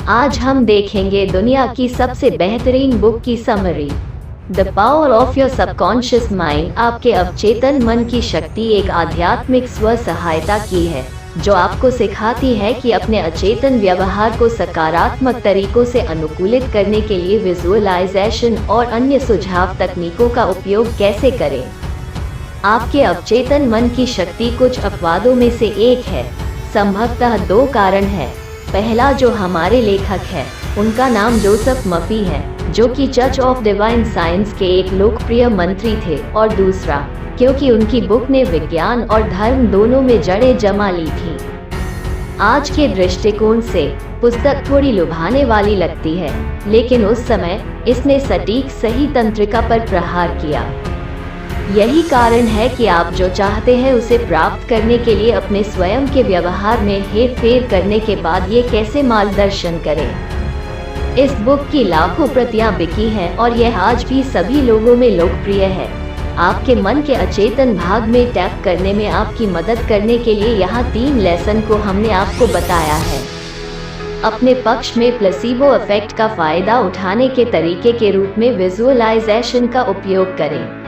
आज हम देखेंगे दुनिया की सबसे बेहतरीन बुक की summary. The power of your subconscious mind आपके अवचेतन मन की शक्ति एक आध्यात्मिक स्व सहायता की है जो आपको सिखाती है कि अपने अचेतन व्यवहार को सकारात्मक तरीकों से अनुकूलित करने के लिए विजुअलाइजेशन और अन्य सुझाव तकनीकों का उपयोग कैसे करें। आपके अवचेतन मन की शक्ति कुछ अपवादों में से एक है। संभवतः दो कारण हैं। पहला, जो हमारे लेखक है उनका नाम जोसेफ मफी है जो कि चर्च ऑफ डिवाइन साइंस के एक लोकप्रिय मंत्री थे, और दूसरा क्योंकि उनकी बुक ने विज्ञान और धर्म दोनों में जड़ें जमा ली थी। आज के दृष्टिकोण से पुस्तक थोड़ी लुभाने वाली लगती है, लेकिन उस समय इसने सटीक सही तंत्रिका पर प्रहार किया। यही कारण है कि आप जो चाहते हैं उसे प्राप्त करने के लिए अपने स्वयं के व्यवहार में हेरफेर करने के बाद ये कैसे मार्गदर्शन करें। इस बुक की लाखों प्रतियां बिकी हैं और यह आज भी सभी लोगों में लोकप्रिय है। आपके मन के अचेतन भाग में टैप करने में आपकी मदद करने के लिए यहाँ 3 लेसन को हमने आपको बताया है। अपने पक्ष में प्लेसिबो इफेक्ट का फायदा उठाने के तरीके के रूप में विजुअलाइजेशन का उपयोग करें।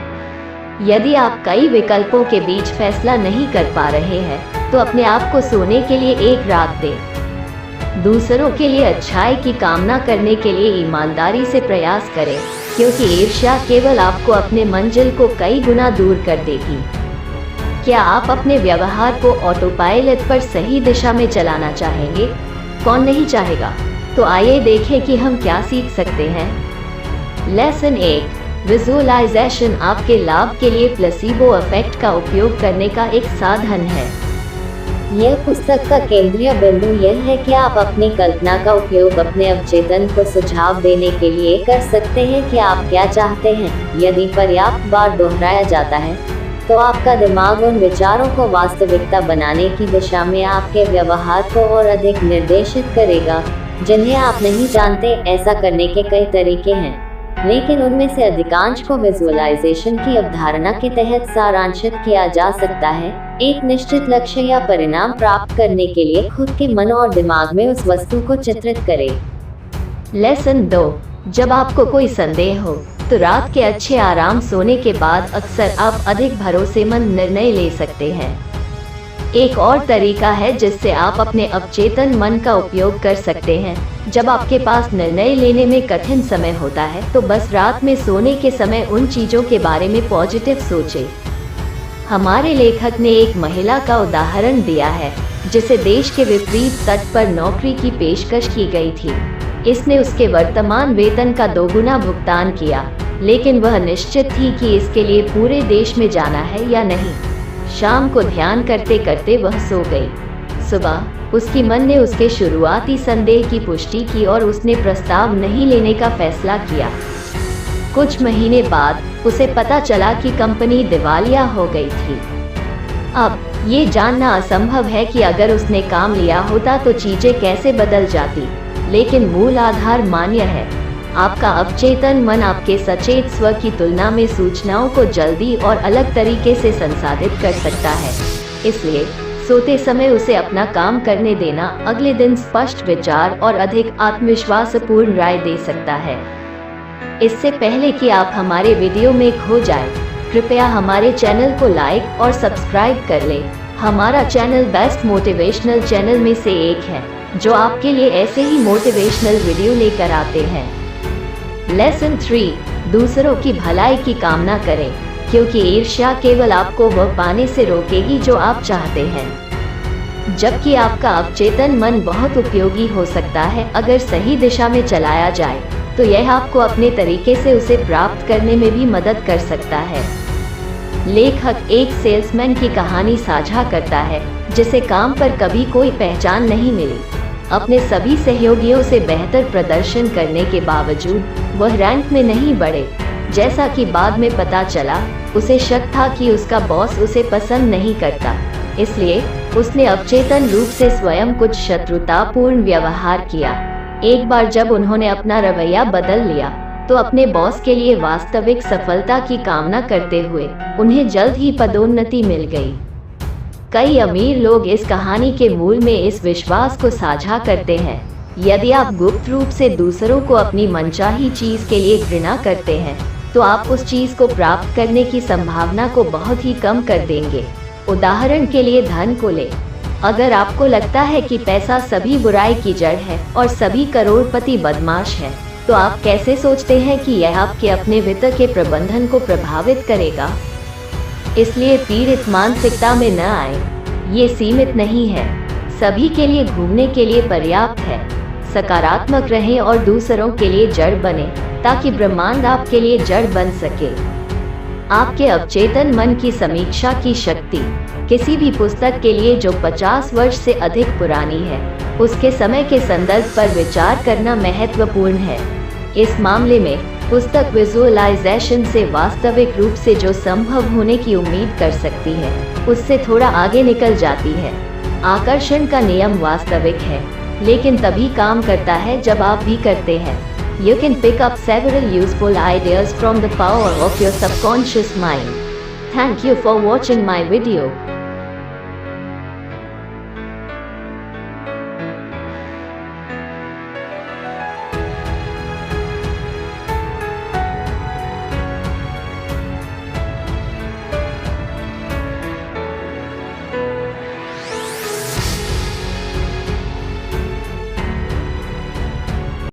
यदि आप कई विकल्पों के बीच फैसला नहीं कर पा रहे हैं तो अपने आप को सोने के लिए एक रात दें। दूसरों के लिए अच्छाई की कामना करने के लिए ईमानदारी से प्रयास करें, क्योंकि ईर्ष्या केवल आपको अपने मंजिल को कई गुना दूर कर देगी। क्या आप अपने व्यवहार को ऑटो पायलट पर सही दिशा में चलाना चाहेंगे? कौन नहीं चाहेगा? तो आइए देखें कि हम क्या सीख सकते हैं। लेसन 1, विजुअलाइजेशन आपके लाभ के लिए प्लेसिबो इफेक्ट का उपयोग करने का एक साधन है। यह पुस्तक का केंद्रीय बिंदु यह है कि आप अपनी कल्पना का उपयोग अपने अवचेतन को सुझाव देने के लिए कर सकते हैं कि आप क्या चाहते हैं। यदि पर्याप्त बार दोहराया जाता है तो आपका दिमाग उन विचारों को वास्तविकता बनाने की दिशा में आपके व्यवहार को और अधिक निर्देशित करेगा जिन्हें आप नहीं जानते। ऐसा करने के कई तरीके हैं, लेकिन उनमें से अधिकांश को विजुअलाइजेशन की अवधारणा के तहत सारांशित किया जा सकता है। एक निश्चित लक्ष्य या परिणाम प्राप्त करने के लिए खुद के मन और दिमाग में उस वस्तु को चित्रित करें। लेसन 2, जब आपको कोई संदेह हो तो रात के अच्छे आराम सोने के बाद अक्सर आप अधिक भरोसेमंद निर्णय ले सकते हैं। एक और तरीका है जिससे आप अपने अवचेतन मन का उपयोग कर सकते हैं। जब आपके पास निर्णय लेने में कठिन समय होता है तो बस रात में सोने के समय उन चीजों के बारे में पॉजिटिव सोचें। हमारे लेखक ने एक महिला का उदाहरण दिया है जिसे देश के विपरीत तट पर नौकरी की पेशकश की गई थी। इसने उसके वर्तमान वेतन का 2 गुना भुगतान किया, लेकिन वह निश्चित थी कि इसके लिए पूरे देश में जाना है या नहीं। शाम को ध्यान करते करते वह सो गई। सुबह उसकी मन ने उसके शुरुआती संदेह की पुष्टि की और उसने प्रस्ताव नहीं लेने का फैसला किया। कुछ महीने बाद उसे पता चला कि कंपनी दिवालिया हो गई थी। अब ये जानना असंभव है कि अगर उसने काम लिया होता तो चीजें कैसे बदल जाती, लेकिन मूल आधार मान्य है। आपका अवचेतन मन आपके सचेत स्व की तुलना में सूचनाओं को जल्दी और अलग तरीके से संसाधित कर सकता है। इसलिए सोते समय उसे अपना काम करने देना अगले दिन स्पष्ट विचार और अधिक आत्मविश्वासपूर्ण राय दे सकता है। इससे पहले कि आप हमारे वीडियो में खो जाएं, कृपया हमारे चैनल को लाइक और सब्सक्राइब कर लें। हमारा चैनल बेस्ट मोटिवेशनल चैनल में से एक है जो आपके लिए ऐसे ही मोटिवेशनल वीडियो लेकर आते हैं। लेसन 3, दूसरों की भलाई की कामना करें, क्योंकि ईर्ष्या केवल आपको वह पाने से रोकेगी जो आप चाहते हैं। जबकि आपका अवचेतन मन बहुत उपयोगी हो सकता है अगर सही दिशा में चलाया जाए, तो यह आपको अपने तरीके से उसे प्राप्त करने में भी मदद कर सकता है। लेखक एक सेल्समैन की कहानी साझा करता है जिसे काम पर कभी कोई पहचान नहीं मिली। अपने सभी सहयोगियों से बेहतर प्रदर्शन करने के बावजूद वह रैंक में नहीं बढ़े। जैसा कि बाद में पता चला, उसे शक था कि उसका बॉस उसे पसंद नहीं करता, इसलिए उसने अवचेतन रूप से स्वयं कुछ शत्रुतापूर्ण व्यवहार किया। एक बार जब उन्होंने अपना रवैया बदल लिया तो अपने बॉस के लिए वास्तविक सफलता की कामना करते हुए उन्हें जल्द ही पदोन्नति मिल गई। कई अमीर लोग इस कहानी के मूल में इस विश्वास को साझा करते हैं यदि आप गुप्त रूप से दूसरों को अपनी मनचाही चीज के लिए घृणा करते हैं, तो आप उस चीज को प्राप्त करने की संभावना को बहुत ही कम कर देंगे। उदाहरण के लिए धन को ले। अगर आपको लगता है कि पैसा सभी बुराई की जड़ है और सभी करोड़पति बदमाश हैं, तो आप कैसे सोचते हैं कि यह आपके अपने वित्त के प्रबंधन को प्रभावित करेगा? इसलिए पीड़ित मानसिकता में न आए। ये सीमित नहीं है, सभी के लिए घूमने के लिए पर्याप्त है। सकारात्मक रहें और दूसरों के लिए जड़ बने, ताकि ब्रह्मांड आपके लिए जड़ बन सके। आपके अवचेतन मन की समीक्षा की शक्ति। किसी भी पुस्तक के लिए जो 50 वर्ष से अधिक पुरानी है, उसके समय के संदर्भ पर विचार करना महत्वपूर्ण है। इस मामले में पुस्तक विजुअलाइजेशन से वास्तविक रूप से जो संभव होने की उम्मीद कर सकती है, उससे थोड़ा आगे निकल जाती है। आकर्षण का नियम वास्तविक है, लेकिन तभी काम करता है जब आप भी करते हैं। You can pick up several useful ideas from the power of your subconscious mind. Thank you for watching my video.